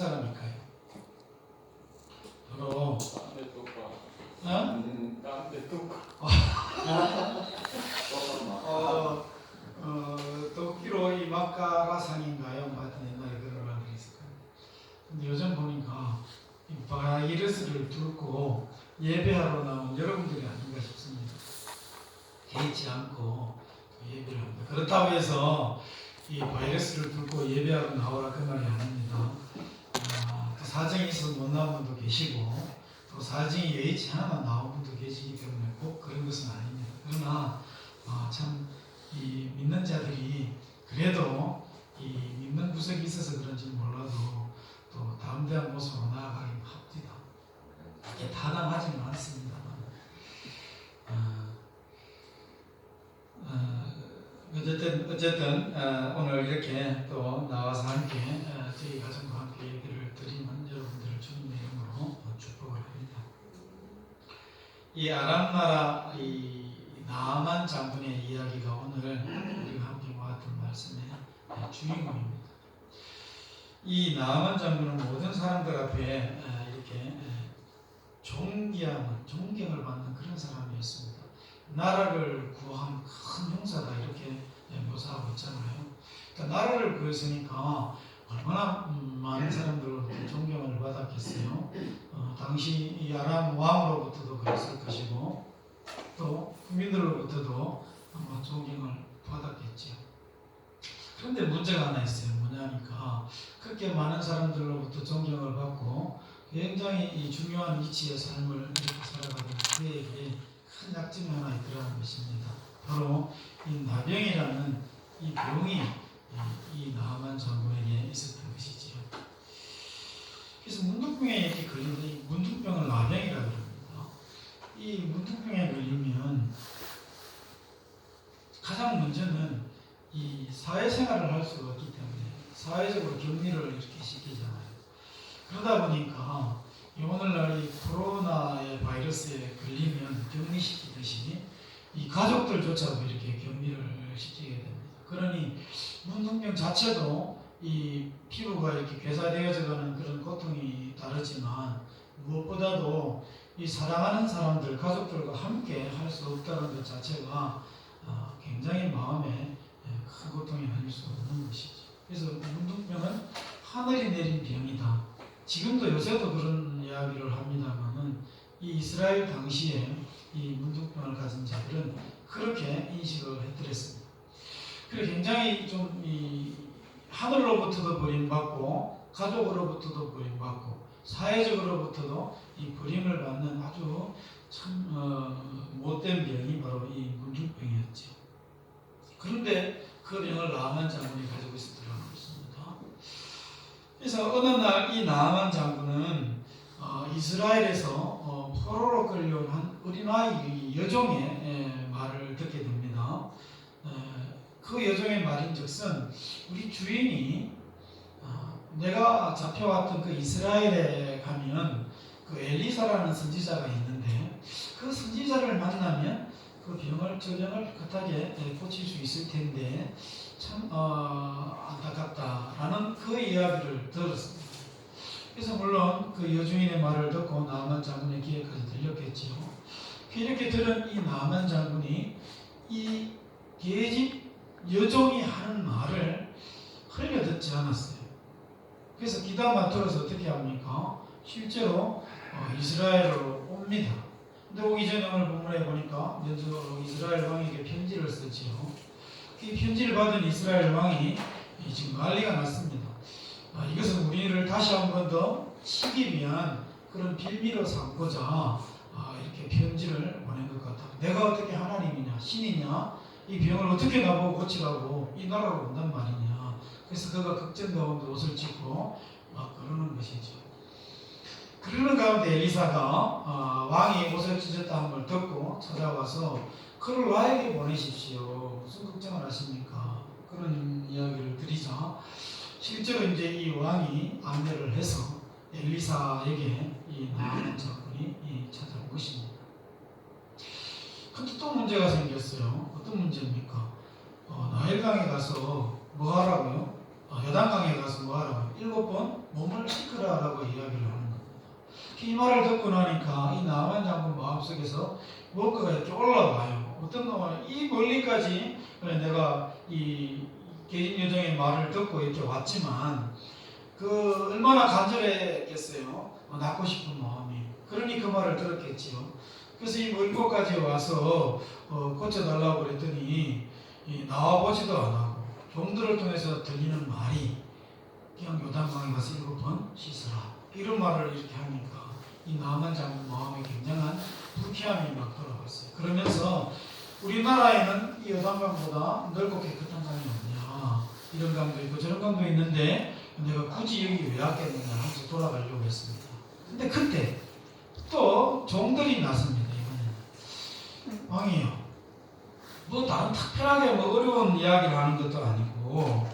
사람일까요? 바로 도끼로 이 막가라상인가요? 같은 옛날에 그런 말이 있을까요? 근데 요즘 보니까 이 바이러스를 뚫고 예배하러 나온 여러분들이 아닌가 싶습니다. 개의치 않고 예배를 합니다. 그렇다고 해서 이 바이러스를 뚫고 예배하러 나오라 그 말이 아닙니다. 또 사정이 있어서 못 나온 분도 계시고 또 사정이 여의치 않아 나온 분도 계시기 때문에 꼭 그런 것은 아닙니다. 그러나 참 이 믿는 자들이 그래도 이 믿는 구석이 있어서 그런지 몰라도 또 담대한 모습으로 나아가긴 합니다. 이게 타당하지는 않습니다만 어쨌든 오늘 이렇게 또 나와서 함께 저희 가정과 함께 예배를 드리는 여러분들을 주님의 이름으로 축복을 합니다. 이 아람 나라 이 나아만 장군의 이야기가 오늘 우리가 함께 모았던 말씀의 주인공입니다. 이 나아만 장군은 모든 사람들 앞에 이렇게 존경을 받는 그런 사람이었습니다. 나라를 구한 큰 용사다 이렇게 묘사하고 있잖아요. 그러니까 나라를 구했으니까 얼마나 많은 사람들로부터 존경을 받았겠어요. 당시 이 아람 왕으로부터도 그랬을 것이고 또 국민들로부터도 아마 존경을 받았겠죠. 그런데 문제가 하나 있어요. 뭐냐니까 그렇게 많은 사람들로부터 존경을 받고 굉장히 이 중요한 위치의 삶을 이렇게 살아가는 그에게 큰 약점이 하나 있더라는 것입니다. 바로 이 나병이라는 이 병이 이 나아만 장군에게 있었던 것이지요. 그래서 문둥병에 이렇게 걸리는데 이 문둥병을 나병이라고 합니다. 이 문둥병에 걸리면 가장 문제는 이 사회생활을 할 수가 없기 때문에 사회적으로 격리를 이렇게 시키잖아요. 그러다 보니까 오늘날 이 코로나의 바이러스에 걸리면 격리시키듯이 이 가족들조차도 이렇게 격리를 시키게 됩니다. 그러니 문둥병 자체도 이 피부가 이렇게 괴사되어져가는 그런 고통이 다르지만 무엇보다도 이 사랑하는 사람들, 가족들과 함께 할 수 없다는 것 자체가 굉장히 마음에 큰 고통이 아닐 수 없는 것이죠. 그래서 문둥병은 하늘이 내린 병이다. 지금도 요새도 그런 이야기를 합니다만은 이 이스라엘 당시에 이 문둥병을 가진 자들은 그렇게 인식을 해드렸습니다. 그리고 굉장히 좀 이 하늘로부터도 버림받고 가족으로부터도 버림받고 사회적으로부터도 이 버림을 받는 아주 참 못된 병이 바로 이 문둥병이었죠. 그런데 그 병을 나아만 장군이 가지고 있었더라는 것입니다. 그래서 어느 날 이 나아만 장군은 이스라엘에서 포로로 끌려온 한 어린아이 여종의 말을 듣게 됩니다. 그 여종의 말인즉슨 우리 주인이 내가 잡혀왔던 그 이스라엘에 가면 그 엘리사라는 선지자가 있는데 그 선지자를 만나면 그 저 병을 깨끗하게 고칠 수 있을 텐데 참 안타깝다라는 그 이야기를 들었습니다. 그래서 물론 그 여주인의 말을 듣고 나아만 장군의 귀에까지 들렸겠지요. 이렇게 들은 이 나아만 장군이 이 계집 여종이 하는 말을 흘려듣지 않았어요. 그래서 기다만 들어서 어떻게 합니까? 실제로 이스라엘로 옵니다. 근데 오기 전에 오늘 본문에 보니까 먼저 이스라엘 왕에게 편지를 쓰지요. 이 편지를 받은 이스라엘 왕이 지금 난리가 났습니다. 이것은 우리를 다시 한 번 더 치기 위한 그런 빌미로 삼고자 이렇게 편지를 보낸 것 같다. 내가 어떻게 하나님이냐, 신이냐, 이 병을 어떻게 나보고 고치라고 이 나라로 온단 말이냐. 그래서 그가 걱정 가운데 옷을 찢고 막 그러는 것이죠. 그러는 가운데 엘리사가 왕이 옷을 찢었다는 걸 듣고 찾아와서 그를 나에게 보내십시오. 무슨 걱정을 하십니까? 그런 이야기를 드리자 실제로 이제 이 왕이 안내를 해서 엘리사에게 이 나아만 장군이 찾아온 것입니다. 근데 또 문제가 생겼어요. 어떤 문제입니까? 나일강에 가서 뭐 하라고요? 요단강에 가서 뭐 하라고요? 7번 몸을 씻고 이 말을 듣고 나니까 이 나만 장군 마음속에서 무엇가가 이렇게 올라와요. 어떤 놈은 이 멀리까지 내가 이 개인 여정의 말을 듣고 이렇게 왔지만 그 얼마나 간절했겠어요. 낳고 싶은 마음이. 그러니 그 말을 들었겠지요. 그래서 이 먼 곳까지 와서 고쳐달라고 그랬더니 나와보지도 않고 종들을 통해서 들리는 말이 그냥 요단강에 가서 7번 씻으라 이런 말을 이렇게 하니까 이 나만 장군 마음에 굉장한 불쾌함이 막 돌아왔어요. 그러면서 우리나라에는 이 요단강보다 넓고 깨끗한 강이 없냐, 이런 강도 있고 저런 강도 있는데 내가 굳이 여기 왜 왔겠느냐 하면서 돌아가려고 했습니다. 근데 그때 또 종들이 나섭니다. 이번에는 왕이요, 뭐 다른 특별하게 뭐 어려운 이야기를 하는 것도 아니고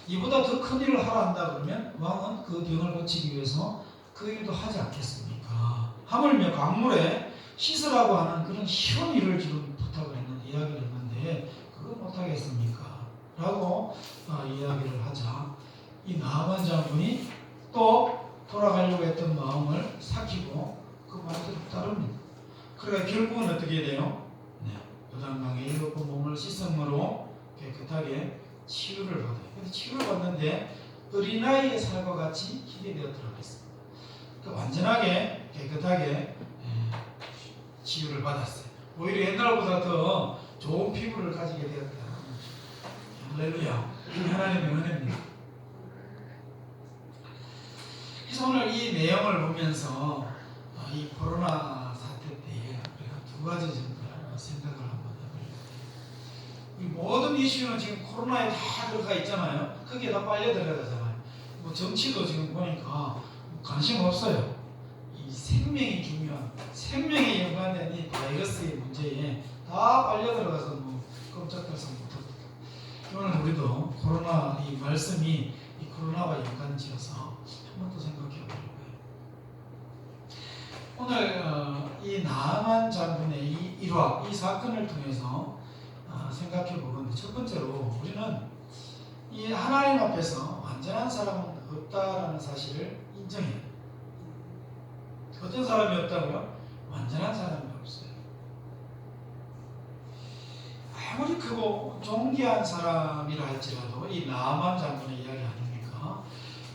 이보다 더 큰 일을 하라 한다 그러면 왕은 그 병을 고치기 위해서 그 일도 하지 않겠습니까? 하물며 강물에 씻으라고 하는 그런 쉬운 일을 지금 부탁을 했는데, 이야기를 했는데 그거 못하겠습니까? 라고 이야기를 하자 이 나만 장군이 또 돌아가려고 했던 마음을 삭히고 그 말대로 따릅니다. 그러니까 결국은 어떻게 돼요? 요단강에 7번 몸을 씻음으로 깨끗하게 치유를 받아요. 그래서 치유를 받는데 어린아이의 살과 같이 희게 되었더라고 했습니다. 그러니까 완전하게 깨끗하게 치유를 받았어요. 오히려 옛날보다 더 좋은 피부를 가지게 되었다. 할렐루야. 하나님의 은혜입니다. 그래서 오늘 이 내용을 보면서 이 코로나 사태 때에 우리가 두 가지 정도 생각을 한번 해보려고. 이 모든 이슈는 지금 코로나에 다 들어가 있잖아요. 거기에 다 빨려 들어가잖아요. 뭐 정치도 지금 보니까 관심 없어요. 이 생명이 중요한, 생명에 연관된 이 바이러스의 문제에 다 빨려 들어가서 뭐 꼼짝달싹 못합니다. 오늘 우리도 코로나 이 말씀이 이 코로나와 연관지어서 한 번 더 생각해 보려고요. 오늘 이 나만 장군의 이 일화, 이 사건을 통해서 생각해 보건데, 첫 번째로 우리는 이 하나님 앞에서 완전한 사람은 없다라는 사실을 인정해야 돼요. 어떤 사람이 없다고요? 완전한 사람이 없어요. 아무리 크고 존귀한 사람이라 할지라도 이 나만 장군의 이야기 아닙니까?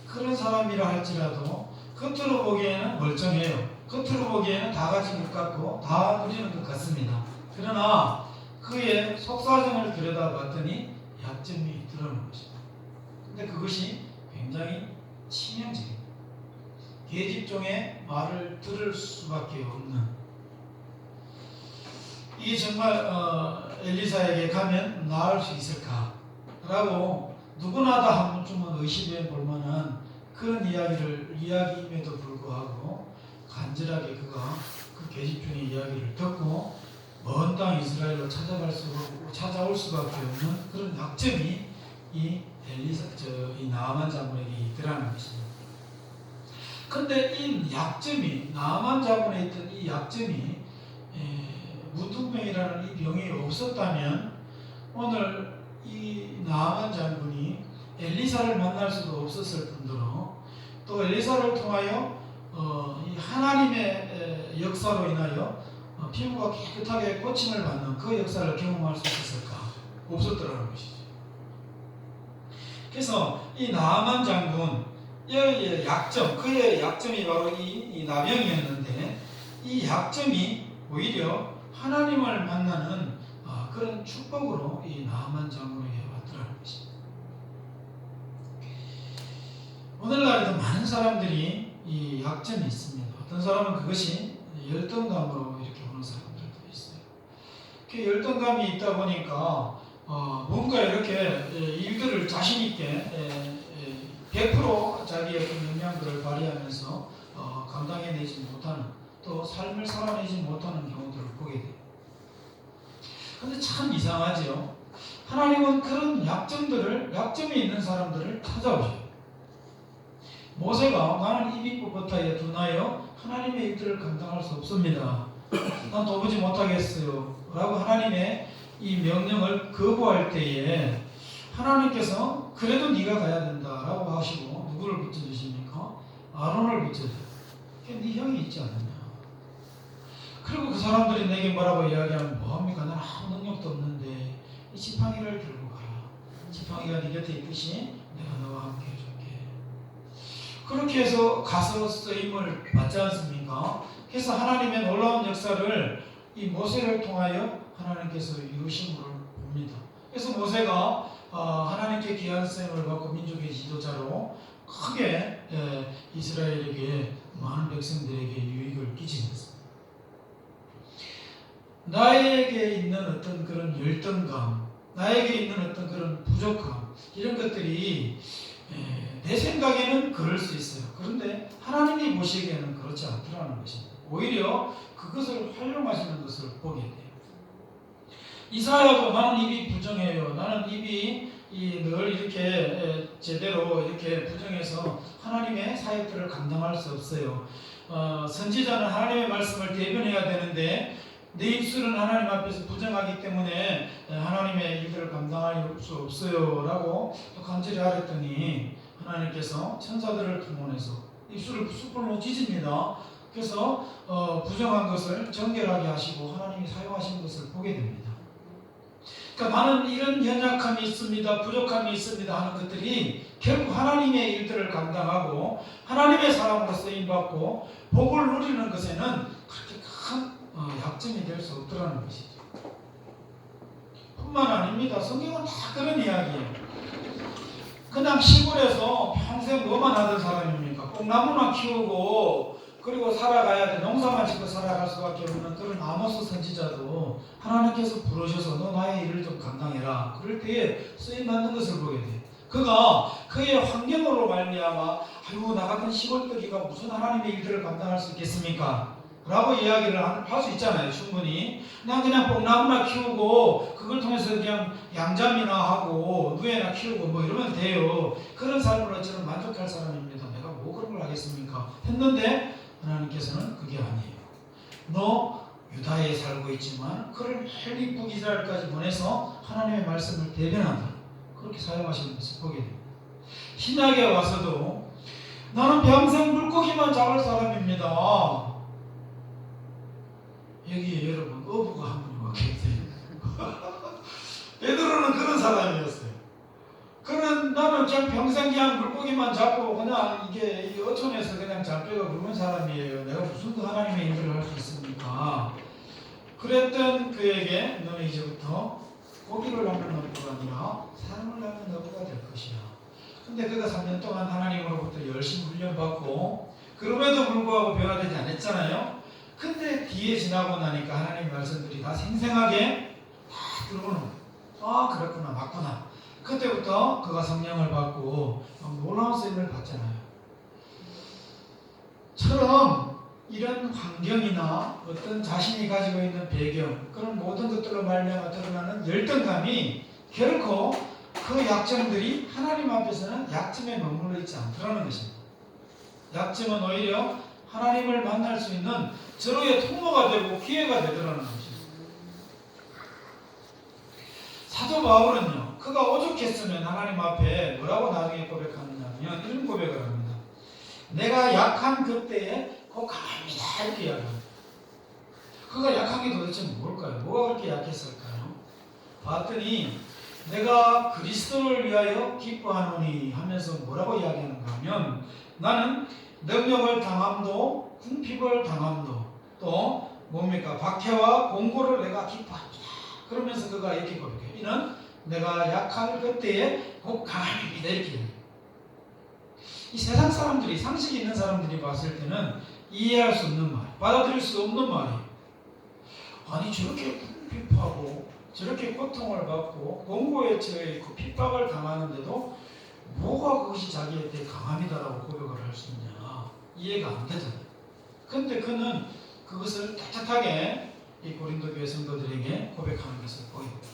그런 사람이라 할지라도 겉으로 보기에는 멀쩡해요. 겉으로 보기에는 다 가진 것 같고 다 누리는 것 같습니다. 그러나 그의 속사정을 들여다봤더니 약점이 드러나는 것입니다. 근데 그것이 굉장히 치명적입니다. 계집종의 말을 들을 수밖에 없는, 이게 정말 엘리사에게 가면 나을 수 있을까? 라고 누구나 다 한 번쯤은 의심해 볼 만한 그런 이야기임에도 불구하고 간절하게 그가 그 계집종의 이야기를 듣고 먼 땅 이스라엘로 찾아올 수밖에 없는 그런 약점이 이 나아만 장군에게 있더라는 것입니다. 그런데 이 약점이, 나아만 장군에 있던 이 약점이 문둥병이라는 이 병이 없었다면 오늘 이 나아만 장군이 엘리사를 만날 수도 없었을 뿐더러 또 엘리사를 통하여 이 하나님의 역사로 인하여 피부가 깨끗하게 고침을 받는 그 역사를 경험할 수 있었을까? 없었더라는 것이죠. 그래서 이 나아만 장군 의 약점, 그의 약점이 바로 이 나병이었는데 이 약점이 오히려 하나님을 만나는 그런 축복으로 이 나아만 장군에게 왔더라는 것입니다. 오늘날에도 많은 사람들이 이 약점이 있습니다. 어떤 사람은 그것이 열등감으로 이렇게 오는 사람들도 있어요. 그 열등감이 있다 보니까 뭔가 이렇게 일들을 자신 있게 100% 자기의 그 역량들을 발휘하면서 감당해내지 못하는, 또 삶을 살아내지 못하는 경우들을 보게 돼요. 그런데 참 이상하지요. 하나님은 그런 약점이 있는 사람들을 찾아오셔요. 모세가 나는 이민국부터에 두나여 하나님의 일들을 감당할 수 없습니다. 난 도무지 못하겠어요. 라고 하나님의 이 명령을 거부할 때에 하나님께서 그래도 네가 가야 된다라고 하시고 누구를 붙여주십니까? 아론을 붙여줘요. 네 형이 있지 않느냐. 그리고 그 사람들이 내게 뭐라고 이야기하면 뭐합니까? 나는 아무 능력도 없는데 이 지팡이를 들고 가라. 지팡이가 네 곁에 있듯이 내가 너와 함께 해줄게. 그렇게 해서 가서 쓰임을 받지 않습니까? 그래서 하나님의 놀라운 역사를 이 모세를 통하여 하나님께서 이루신 것을 봅니다. 그래서 모세가 하나님께 귀한 쓰임을 받고 민족의 지도자로 크게 이스라엘에게 많은 백성들에게 유익을 끼치셨습니다. 나에게 있는 어떤 그런 열등감, 나에게 있는 어떤 그런 부족함, 이런 것들이 내 생각에는 그럴 수 있어요. 그런데 하나님이 보시기에는 그렇지 않더라는 것입니다. 오히려 그것을 활용하시는 것을 보게 돼요. 이사야도 나는 입이 부정해요. 나는 입이 늘 이렇게 제대로 이렇게 부정해서 하나님의 사역들을 감당할 수 없어요. 선지자는 하나님의 말씀을 대변해야 되는데 내 입술은 하나님 앞에서 부정하기 때문에 하나님의 일들을 감당할 수 없어요 라고 또 간절히 하랬더니 하나님께서 천사들을 동원해서 입술을 숯불로 찢습니다. 그래서 부정한 것을 정결하게 하시고 하나님이 사용하신 것을 보게 됩니다. 그러니까 나는 이런 연약함이 있습니다, 부족함이 있습니다 하는 것들이 결국 하나님의 일들을 감당하고 하나님의 사람으로 쓰임받고 복을 누리는 것에는 그렇게 큰 약점이 될 수 없더라는 것이죠. 뿐만 아닙니다. 성경은 다 그런 이야기예요. 그냥 시골에서 평생 뭐만 하던 사람입니까? 뽕나무만 키우고 그리고 살아가야 돼. 농사만 짓고 살아갈 수밖에 없는 그런 아모스 선지자도 하나님께서 부르셔서 너 나의 일을 좀 감당해라. 그럴 때에 쓰임받는 것을 보게 돼. 그가 그의 환경으로 말미암아 아유 나 같은 시골뜨기가 무슨 하나님의 일들을 감당할 수 있겠습니까? 라고 이야기를 할 수 있잖아요. 충분히 그냥 뽕나무나 키우고 그걸 통해서 그냥 양잠이나 하고 누에나 키우고 뭐 이러면 돼요. 그런 삶으로 저는 만족할 사람입니다. 내가 뭐 그런 걸 하겠습니까? 했는데 하나님께서는 그게 아니에요. 너 유다에 살고 있지만 그를 멀리 북이스라엘까지 보내서 하나님의 말씀을 대변한다. 그렇게 사용하시는 것을 보게 됩니다. 신약에 와서도 나는 평생 물고기만 잡을 사람입니다. 여기에 여러분 어부가 한 분이 와 계세요. 베드로는 그런 사람이었어요. 나는 그냥 평생 그냥 물고기만 잡고 그냥 이게 어촌에서 그냥 잡혀가 굶은 사람이에요. 내가 무슨 그 하나님의 일을 할 수 있습니까? 그랬던 그에게 너는 이제부터 고기를 잡는 어부가 아니라 사람을 잡는 어부가 될 것이야. 근데 그가 3년 동안 하나님으로부터 열심히 훈련받고 그럼에도 불구하고 변화되지 않았잖아요. 근데 뒤에 지나고 나니까 하나님 말씀들이 다 생생하게 다 들어오는 거예요. 아 그렇구나 맞구나. 그때부터 그가 성령을 받고 놀라운 쓰임을 받잖아요. 처럼 이런 환경이나 어떤 자신이 가지고 있는 배경 그런 모든 것들로 말미암아 드러나는 열등감이 결코 그 약점들이 하나님 앞에서는 약점에 머물러 있지 않더라는 것입니다. 약점은 오히려 하나님을 만날 수 있는 절호의 통로가 되고 기회가 되더라는 것입니다. 사도 바울은요, 그가 오죽했으면 하나님 앞에 뭐라고 나중에 고백하느냐면 이런 고백을 합니다. 내가 약한 그때에 곧 강합니다. 이렇게 이야기합니다. 그가 약한 게 도대체 뭘까요? 뭐가 그렇게 약했을까요? 봤더니 내가 그리스도를 위하여 기뻐하노니 하면서 뭐라고 이야기하는가 하면 나는 능력을 당함도 궁핍을 당함도 또 뭡니까 박해와 공고를 내가 기뻐합니다. 그러면서 그가 이렇게 고백해요. 이는 내가 약할 그때에 곧 강함입니다. 이렇게 해요. 이 세상 사람들이 상식이 있는 사람들이 봤을 때는 이해할 수 없는 말, 받아들일 수 없는 말이에요. 아니 저렇게 궁핍하고 저렇게 고통을 받고 공고에 처해 있고 핍박을 당하는데도 뭐가 그것이 자기한테 강함이다라고 고백을 할 수 있냐. 이해가 안 되잖아요. 근데 그는 그것을 따뜻하게 이 고린도 교회 성도들에게 고백하는 것을 보게 됩니다.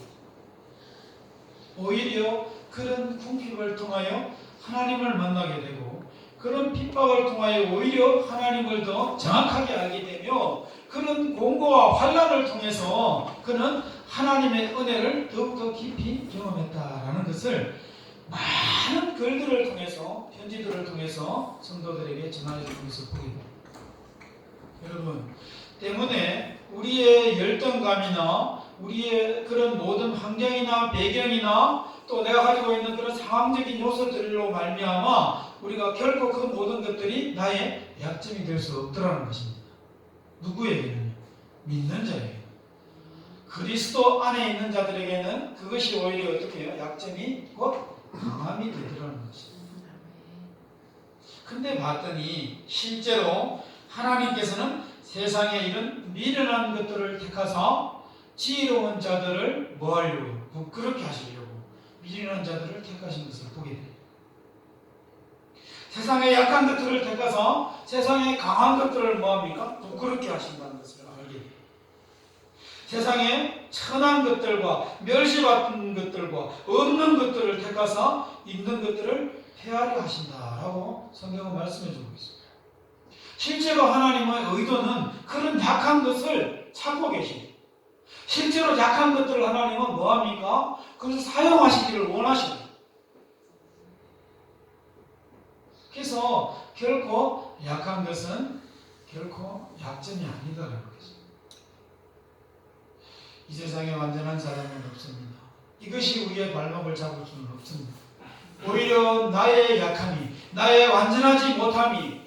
오히려 그런 궁핍을 통하여 하나님을 만나게 되고 그런 핍박을 통하여 오히려 하나님을 더 정확하게 알게 되며 그런 공고와 환난을 통해서 그는 하나님의 은혜를 더욱더 깊이 경험했다라는 것을 많은 글들을 통해서 편지들을 통해서 성도들에게 전하는 것을 보게 됩니다. 여러분, 때문에 우리의 열등감이나 우리의 그런 모든 환경이나 배경이나 또 내가 가지고 있는 그런 상황적인 요소들로 말미암아 우리가 결코 그 모든 것들이 나의 약점이 될 수 없더라는 것입니다. 누구에게는요? 믿는 자에게. 그리스도 안에 있는 자들에게는 그것이 오히려 어떻게 해요? 약점이 곧 강함이 되더라는 것입니다. 근데 봤더니 실제로 하나님께서는 세상에 이런 미련한 것들을 택하사 지혜로운 자들을 뭐 하려고? 부끄럽게 하시려고 미련한 자들을 택하신 것을 보게 돼요. 세상에 약한 것들을 택하사 세상에 강한 것들을 뭐합니까? 부끄럽게 하신다는 것을 알게 돼요. 세상에 천한 것들과 멸시받는 것들과 없는 것들을 택하사 있는 것들을 폐하려 하신다라고 성경은 말씀해 주고 있습니다. 실제로 하나님의 의도는 그런 약한 것을 찾고 계십니다. 실제로 약한 것들을 하나님은 뭐합니까? 그것을 사용하시기를 원하십니다. 그래서 결코 약한 것은 결코 약점이 아니다라는 것입니다. 이 세상에 완전한 사람은 없습니다. 이것이 우리의 발목을 잡을 수는 없습니다. 오히려 나의 약함이, 나의 완전하지 못함이,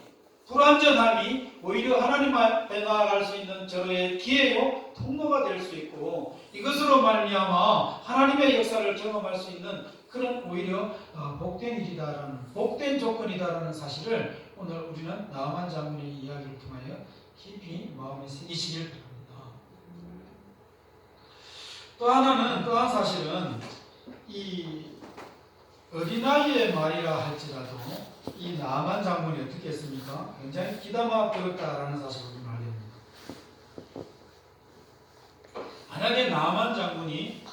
불완전함이 오히려 하나님 앞에 나아갈 수 있는 저의 기회요 통로가 될 수 있고 이것으로 말미암아 하나님의 역사를 경험할 수 있는 그런 오히려 복된 일이다라는 복된 조건이다라는 사실을 오늘 우리는 나아만 장군의 이야기를 통하여 깊이 마음에 새기시길 바랍니다. 또 한 사실은 이 어린아이의 말이라 할지라도 이 나아만 장군이 어떻게 했습니까? 굉장히 기담아 들었다라는 사실을 우리는 알게 됩니다. 만약에 나아만 장군이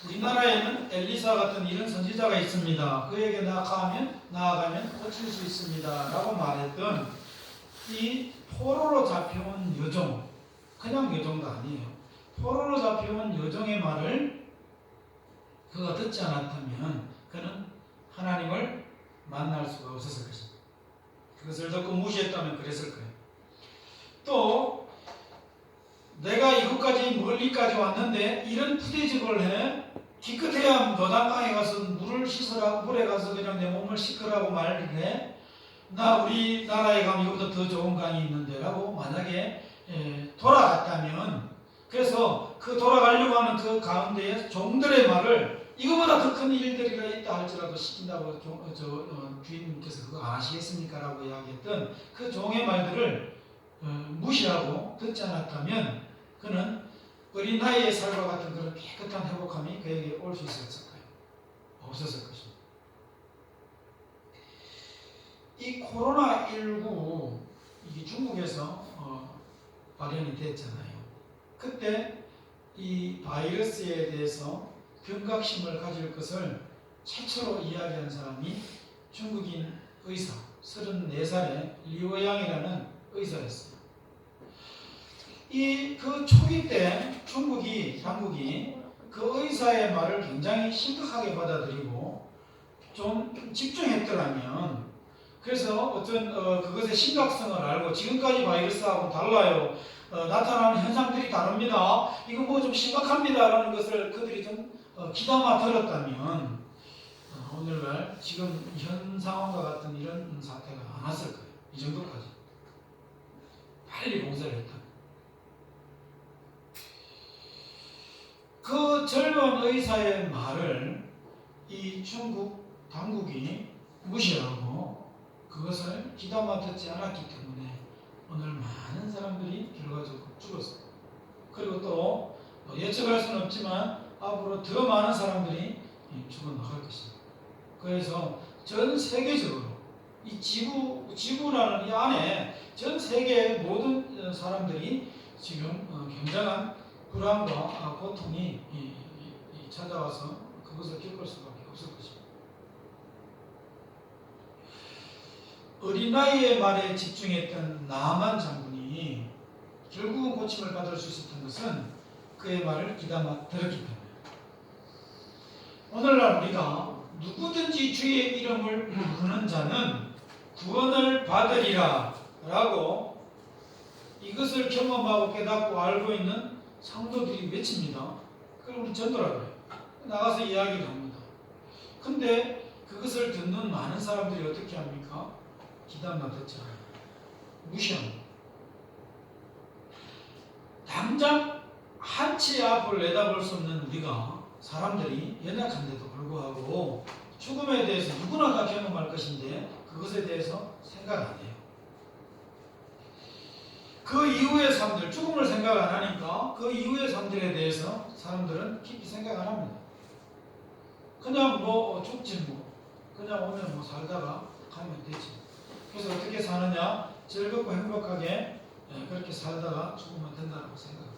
우리나라에는 엘리사 같은 이런 선지자가 있습니다. 그에게 나아가면 고칠 수 있습니다. 라고 말했던 이 포로로 잡혀온 여종, 그냥 여종도 아니에요. 포로로 잡혀온 여종의 말을 그가 듣지 않았다면 그는 하나님을 만날 수가 없었을 것입니다. 그것을 듣고 무시했다면 그랬을 거예요. 또 내가 이곳까지 멀리까지 왔는데 이런 푸대접을 해 기껏해야 노단강에 가서 물을 씻으라고 물에 가서 그냥 내 몸을 씻으라고 말을 해 나 우리나라에 가면 이거보다 더 좋은 강이 있는데 라고 만약에 돌아갔다면 그래서 그 돌아가려고 하는 그 가운데에 종들의 말을 이거보다 더 큰 일들이가 있다 할지라도 시킨다고 주인님께서 그거 안 하시겠습니까? 라고 이야기했던 그 종의 말들을 무시하고 듣지 않았다면 그는 어린 나이의 살과 같은 그런 깨끗한 회복함이 그에게 올 수 있었을 거예요. 없었을 것입니다. 이 코로나19 이게 중국에서 발현이 됐잖아요. 그때 이 바이러스에 대해서 경각심을 가질 것을 최초로 이야기한 사람이 중국인 의사 34살의 리오양이라는 의사였어요. 그 초기 때 당국이 그 의사의 말을 굉장히 심각하게 받아들이고 좀 집중했더라면 그래서 어떤 그것의 심각성을 알고 지금까지 바이러스하고 달라요. 나타나는 현상들이 다릅니다. 이거 뭐 좀 심각합니다. 라는 것을 그들이 좀 귀담아 들었다면 오늘날 지금 현 상황과 같은 이런 사태가 안 왔을 거예요. 이 정도까지. 빨리 봉쇄를 했다. 그 젊은 의사의 말을 이 중국 당국이 무시하고 그것을 귀담아 듣지 않았기 때문에 오늘 많은 사람들이 결과적으로 죽었어요. 그리고 또 예측할 수는 없지만 앞으로 더 많은 사람들이 죽어나갈 것입니다. 그래서 전 세계적으로 이 지구라는 이 안에 전 세계의 모든 사람들이 지금 굉장한 불안과 고통이 찾아와서 그것을 겪을 수밖에 없을 것입니다. 어린아이의 말에 집중했던 나아만 장군이 결국은 고침을 받을 수 있었던 것은 그의 말을 귀담아 들었기 때문에 오늘날 우리가 누구든지 주의 이름을 부르는 자는 구원을 받으리라 라고 이것을 경험하고 깨닫고 알고 있는 성도들이 외칩니다. 그걸 우리 전도라 그래요. 나가서 이야기를 합니다. 근데 그것을 듣는 많은 사람들이 어떻게 합니까? 기담나 듣지 않아요. 무시합니다. 당장 한치 앞을 내다볼 수 없는 우리가 사람들이 연약한데도 불구하고 죽음에 대해서 누구나 다 경험할 것인데 그것에 대해서 생각 안 해요. 그 이후의 삶들, 죽음을 생각 안 하니까 그 이후의 삶들에 대해서 사람들은 깊이 생각 안 합니다. 그냥 죽지 그냥 오면 살다가 가면 되지. 그래서 어떻게 사느냐? 즐겁고 행복하게 그렇게 살다가 죽으면 된다고 생각합니다.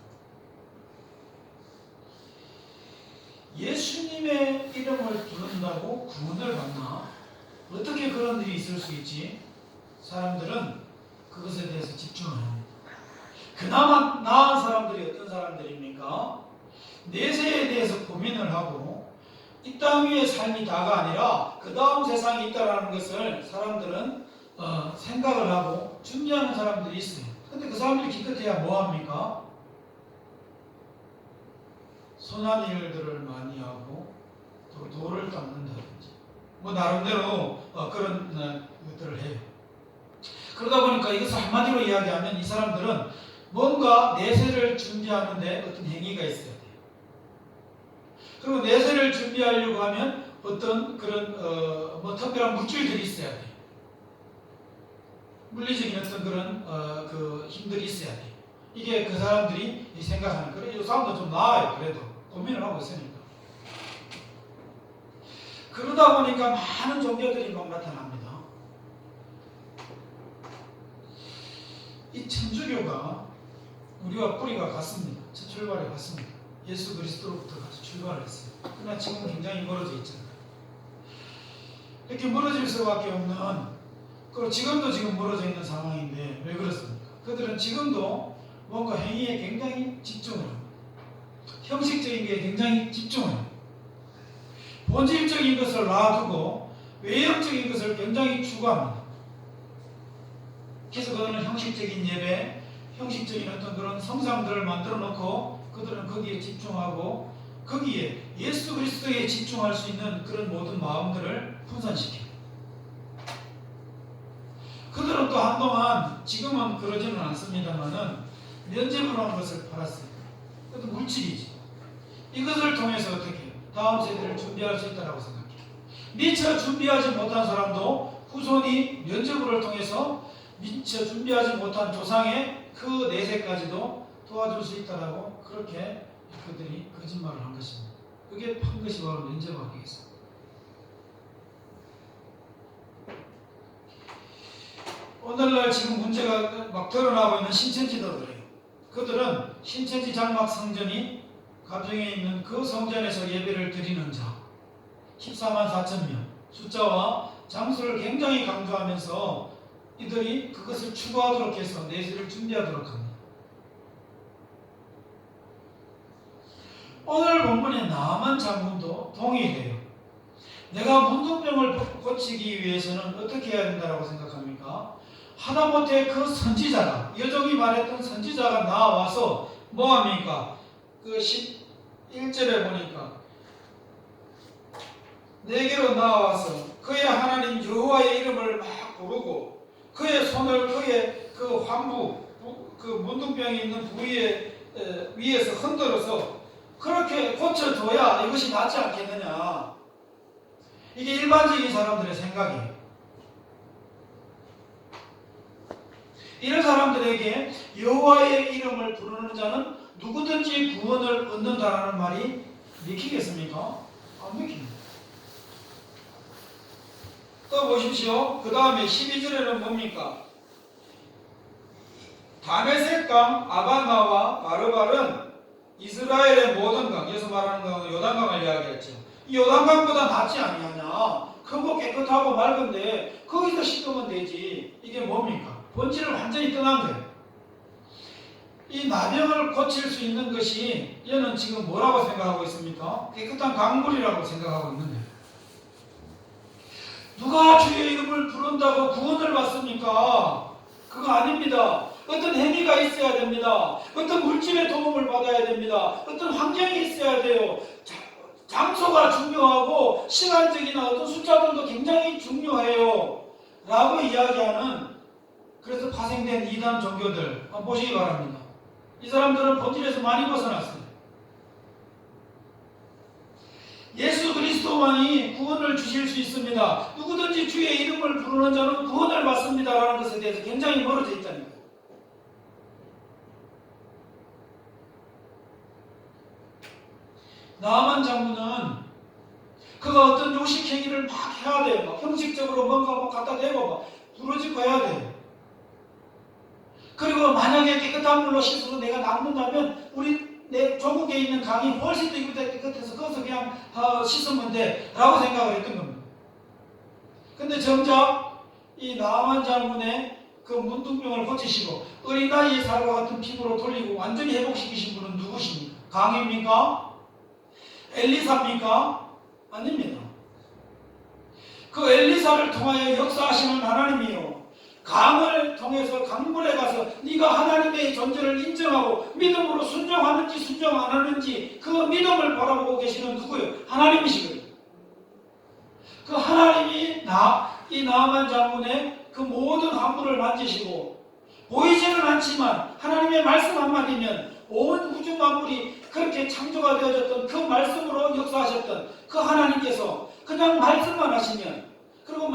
예수님의 이름을 부른다고 구원을 받나? 어떻게 그런 일이 있을 수 있지? 사람들은 그것에 대해서 집중을 합니다. 그나마 나은 사람들이 어떤 사람들입니까? 내세에 대해서 고민을 하고 이 땅 위의 삶이 다가 아니라 그 다음 세상이 있다는 것을 사람들은 생각을 하고 준비하는 사람들이 있어요. 근데 그 사람들이 기껏해야 뭐합니까? 선한 일들을 많이 하고 또 돌을 닦는다든지 나름대로 그런 것들을 해요. 그러다 보니까 이것을 한마디로 이야기하면 이 사람들은 뭔가 내세를 준비하는데 어떤 행위가 있어야 돼요. 그리고 내세를 준비하려고 하면 어떤 그런 특별한 물질들이 있어야 돼요. 물리적인 어떤 그런 그 힘들이 있어야 돼요. 이게 그 사람들이 생각하는 그래. 이 사람도 좀 나아요. 그래도 고민을 하고 있으니까. 그러다 보니까 많은 종교들이 막 나타납니다. 이 천주교가 우리와 뿌리가 같습니다. 첫 출발이 같습니다. 예수 그리스도로부터 같이 출발을 했어요. 그러나 지금은 굉장히 멀어져 있잖아요. 이렇게 멀어질 수밖에 없는, 그리고 지금도 지금 멀어져 있는 상황인데 왜 그렇습니까? 그들은 지금도 뭔가 행위에 굉장히 집중을 합니다. 형식적인 게 굉장히 집중을 합니다. 본질적인 것을 놔두고 외형적인 것을 굉장히 추구합니다. 그래서 그들은 형식적인 예배, 형식적인 어떤 그런 성상들을 만들어 놓고 그들은 거기에 집중하고 거기에 예수 그리스도에 집중할 수 있는 그런 모든 마음들을 분산시켜요. 그들은 또 한동안, 지금은 그러지는 않습니다만은 면죄부로 한 것을 팔았어요. 그것도 물질이지. 이것을 통해서 어떻게 해요? 다음 세대를 준비할 수 있다고 생각해요. 미처 준비하지 못한 사람도 후손이 면죄부를 통해서 미처 준비하지 못한 조상의 그 내세까지도 도와줄 수 있다라고 그렇게 그들이 거짓말을 한 것입니다. 그게 판 것이 바로 면죄부가 되겠습니다. 오늘날 지금 문제가 막 드러나고 있는 신천지도들이에요. 그들은 신천지 장막 성전이 가평에 있는 그 성전에서 예배를 드리는 자 14만 4천 명 숫자와 장수를 굉장히 강조하면서 이들이 그것을 추구하도록 해서 내세를 준비하도록 합니다. 오늘 본문의 나만 장군도 동일해요. 내가 문둥병을 고치기 위해서는 어떻게 해야 된다고 생각합니까? 하다못해 그 선지자가, 여종이 말했던 선지자가 나와서 뭐합니까? 그 11절에 보니까 내게로 나와서 그의 하나님 여호와의 이름을 막 부르고 그의 손을 그의 그 환부, 그 문둥병이 있는 부위에 위에서 흔들어서 그렇게 고쳐줘야 이것이 낫지 않겠느냐. 이게 일반적인 사람들의 생각이에요. 이런 사람들에게 여호와의 이름을 부르는 자는 누구든지 구원을 얻는다라는 말이 믿기겠습니까? 안 믿깁니다. 또 보십시오. 그 다음에 12절에는 뭡니까? 다메섹 강 아바나와 바르발은 이스라엘의 모든 강, 여기서 말하는 건 요단강을 이야기했죠. 이 요단강보다 낫지 아니하냐? 크고 깨끗하고 맑은데 거기서 씻으면 되지. 이게 뭡니까? 본질을 완전히 떠난 거예요. 이 나병을 고칠 수 있는 것이 얘는 지금 뭐라고 생각하고 있습니까? 깨끗한 강물이라고 생각하고 있는 거예요. 누가 주의 이름을 부른다고 구원을 받습니까? 그거 아닙니다. 어떤 행위가 있어야 됩니다. 어떤 물질의 도움을 받아야 됩니다. 어떤 환경이 있어야 돼요. 장소가 중요하고 시간적이나 어떤 숫자들도 굉장히 중요해요. 라고 이야기하는, 그래서 파생된 이단 종교들 한번 보시기 바랍니다. 이 사람들은 본질에서 많이 벗어났어요. 예수 그리스도만이 구원을 주실 수 있습니다. 누구든지 주의 이름을 부르는 자는 구원을 받습니다. 라는 것에 대해서 굉장히 멀어져 있다는 거예요. 나만 장군은 그가 어떤 요식 행위를 막 해야 돼요. 막 형식적으로 뭔가 막 갖다 대고 막 부러지고 해야 돼요. 그리고 만약에 깨끗한 물로 씻어서 내가 낚는다면 내 조국에 있는 강이 훨씬 더 이보다 깨끗해서 거기서 그냥 씻으면 돼 라고 생각을 했던 겁니다. 근데 정작 이 나만 장군의 그 문둥병을 고치시고 어린 나이에 살과 같은 피부로 돌리고 완전히 회복시키신 분은 누구십니까? 강입니까? 엘리사입니까? 아닙니다. 그 엘리사를 통하여 역사하시는 하나님이요, 강을 통해서 강물에 가서 네가 하나님의 존재를 인정하고 믿음으로 순종하는지 순종 안 하는지 그 믿음을 바라보고 계시는 누구요? 하나님이시거든요. 그 하나님이 이 나아만 장군의 그 모든 함부를 만지시고 보이지는 않지만 하나님의 말씀 한마디면 온 우주 만물이 그렇게 창조가 되어졌던 그 말씀으로 역사하셨던 그 하나님께서 그냥 말씀만 하시면, 그리고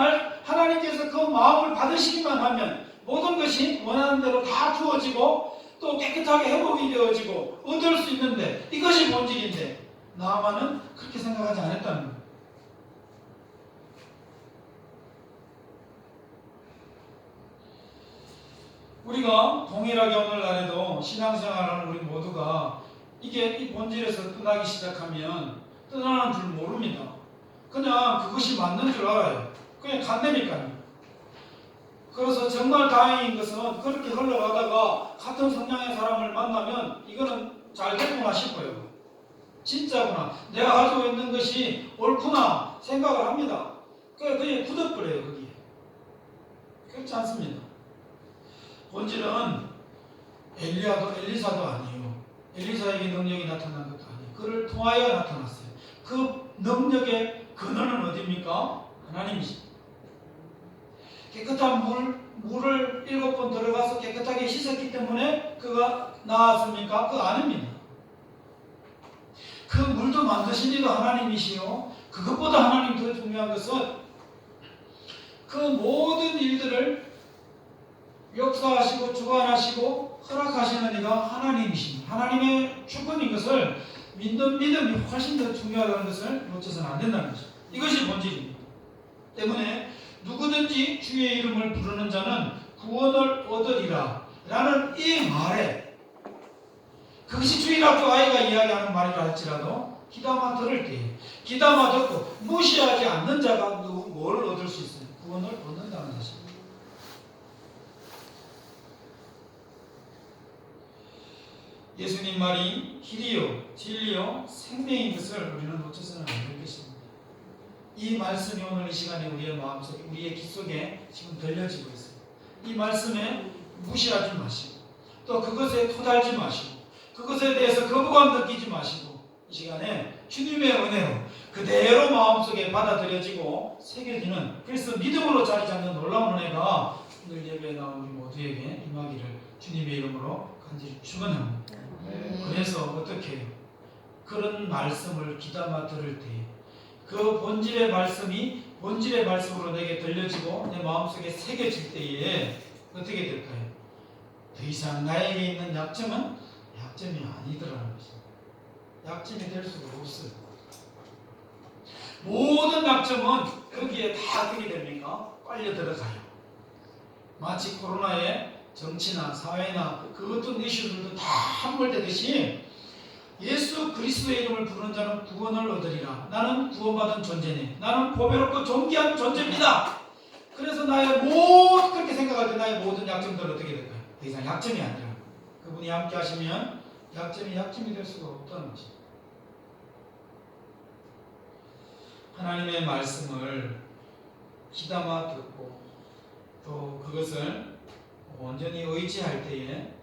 하나님께서 그 마음을 받으시기만 하면 모든 것이 원하는 대로 다 주어지고 또 깨끗하게 회복이 되어지고 얻을 수 있는데, 이것이 본질인데 나아만은 그렇게 생각하지 않았다는 거예요. 우리가 동일하게 오늘날에도 신앙생활하는 우리 모두가 이게 이 본질에서 떠나기 시작하면 떠나는 줄 모릅니다. 그냥 그것이 맞는 줄 알아요. 그냥 간다니까요. 그래서 정말 다행인 것은 그렇게 흘러가다가 같은 성향의 사람을 만나면 이거는 잘 됐구나 싶어요. 진짜구나. 내가 가지고 있는 것이 옳구나 생각을 합니다. 그게 굳어버려요. 거기에. 그렇지 않습니다. 본질은 엘리사도 아니에요. 엘리사에게 능력이 나타난 것도 아니에요. 그를 통하여 나타났어요. 그 능력의 근원은 어디입니까? 하나님이십니다. 깨끗한 물을 7번 들어가서 깨끗하게 씻었기 때문에 그가 나았습니까? 그거 아닙니다. 그 물도 만드신 이도 하나님이시요, 그것보다 하나님 더 중요한 것은 그 모든 일들을 역사하시고 주관하시고 허락하시는 이가 하나님이십니다. 하나님의 주권인 것을 믿는 믿음이 훨씬 더 중요하다는 것을 놓쳐서는 안 된다는 것입니다. 이것이 본질입니다. 때문에 누구든지 주의 이름을 부르는 자는 구원을 얻으리라 라는 이 말에, 그것이 주일학교 아이가 이야기하는 말이라 할지라도 귀담아 들을 때, 귀담아 듣고 무시하지 않는 자가 뭘 얻을 수 있어요? 구원을 얻는다는 것입니다. 예수님 말이 길이요 진리요 생명인 것을 우리는 놓쳐서는 안 될 것입니다. 이 말씀이 오늘 이 시간에 우리의 마음속에, 우리의 귀 속에 지금 들려지고 있어요. 이 말씀에 무시하지 마시고 또 그것에 토달지 마시고 그것에 대해서 거부감 느끼지 마시고 이 시간에 주님의 은혜로 그대로 마음속에 받아들여지고 새겨지는, 그래서 믿음으로 자리 잡는 놀라운 은혜가 오늘 예배에 나온 우리 모두에게 임하기를 주님의 이름으로 간절히 축원합니다. 그래서 어떻게 해요? 그런 말씀을 귀담아 들을 때 그 본질의 말씀이 본질의 말씀으로 내게 들려지고 내 마음속에 새겨질 때에 어떻게 될까요? 더 이상 나에게 있는 약점은 약점이 아니더라는 것입니다. 약점이 될 수가 없어요. 모든 약점은 거기에 다 어떻게 됩니까? 빨려 들어가요. 마치 코로나에 정치나 사회나 그 어떤 이슈들도 다 함몰되듯이 예수 그리스도의 이름을 부르는 자는 구원을 얻으리라. 나는 구원받은 존재네. 나는 보배롭고 존귀한 존재입니다. 그래서 그렇게 생각할 때 나의 모든 약점들은 어떻게 될까요? 더 이상 약점이 아니라 그분이 함께 하시면 약점이 될 수가 없다는 거죠. 하나님의 말씀을 귀담아 듣고 또 그것을 온전히 의지할 때에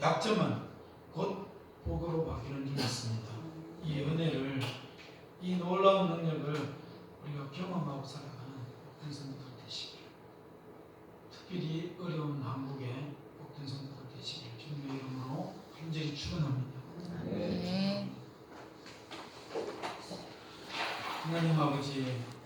약점은 곧 복으로 바뀌는 줄 믿습니다. 이 은혜를, 이 놀라운 능력을 우리가 경험하고 살아가는 복된 성도들 되시길, 특별히 어려운 한국의 복된 성도들 되시길 주님의 이름으로 간절히 축원합니다. 네. 하나님 아버지,